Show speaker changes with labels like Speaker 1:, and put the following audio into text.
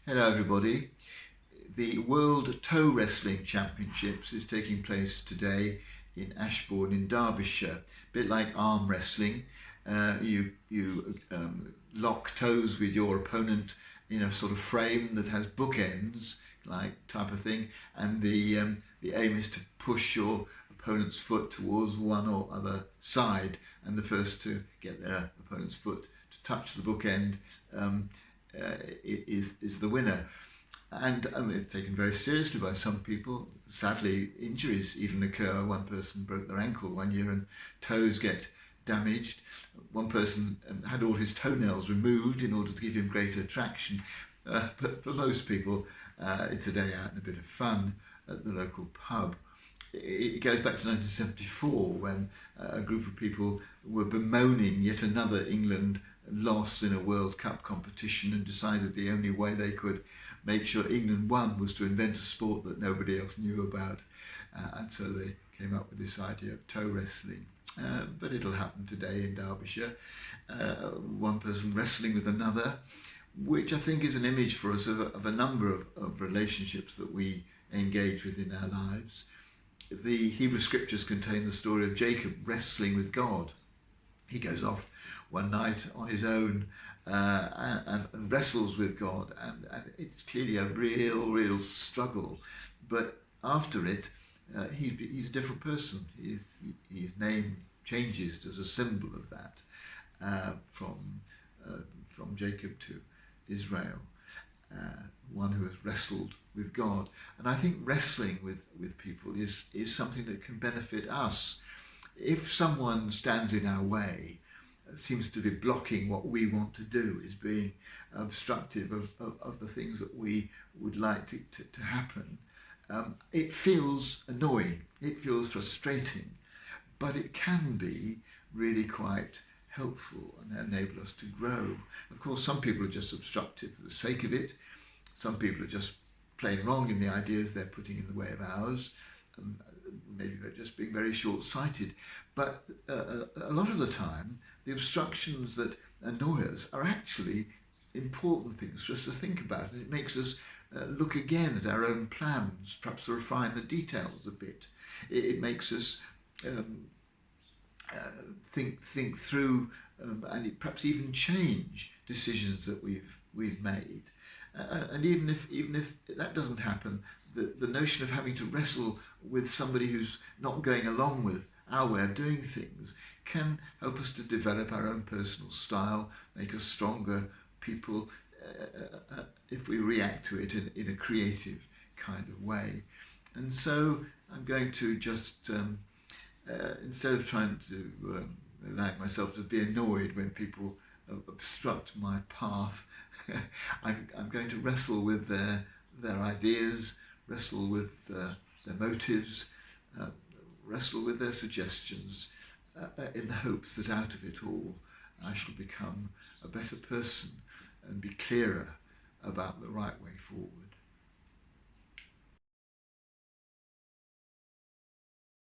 Speaker 1: Hello everybody. The World Toe Wrestling Championships is taking place today in Ashbourne in Derbyshire. A bit like arm wrestling. You lock toes with your opponent in a sort of frame that has bookends, like type of thing, and the aim is to push your opponent's foot towards one or other side, and the first to get their opponent's foot to touch the bookend is the winner. And it's taken very seriously by some people. Sadly, injuries even occur. One person broke their ankle one year and toes get damaged. One person had all his toenails removed in order to give him greater traction. But for most people, it's a day out and a bit of fun at the local pub. It goes back to 1974 when a group of people were bemoaning yet another England loss in a World Cup competition and decided the only way they could make sure England won was to invent a sport that nobody else knew about. And so they came up with this idea of toe wrestling. But it'll happen today in Derbyshire. One person wrestling with another, which I think is an image for us of a number of relationships that we engage with in our lives. The Hebrew scriptures contain the story of Jacob wrestling with God. He goes off one night on his own and wrestles with God, and it's clearly a real struggle. But after it, he's a different person. His name changes as a symbol of that, from Jacob to Israel, one who has wrestled with God. And I think wrestling with people is something that can benefit us. If someone stands in our way, seems to be blocking what we want to do, is being obstructive of the things that we would like to happen, it feels annoying, it feels frustrating, but it can be really quite helpful and enable us to grow. Of course, some people are just obstructive for the sake of it. Some people are just plain wrong in the ideas they're putting in the way of ours. Maybe they're just being very short-sighted. But a lot of the time, the obstructions that annoy us are actually important things for us to think about. And it makes us look again at our own plans, perhaps refine the details a bit. It makes us think through and perhaps even change decisions that we've made. And even if that doesn't happen, the notion of having to wrestle with somebody who's not going along with our way of doing things can help us to develop our own personal style, make us stronger people if we react to it in a creative kind of way. And so I'm going to just, instead of trying to allow myself to be annoyed when people obstruct my path, I'm going to wrestle with their ideas, wrestle with their motives, wrestle with their suggestions, in the hopes that out of it all I shall become a better person and be clearer about the right way forward.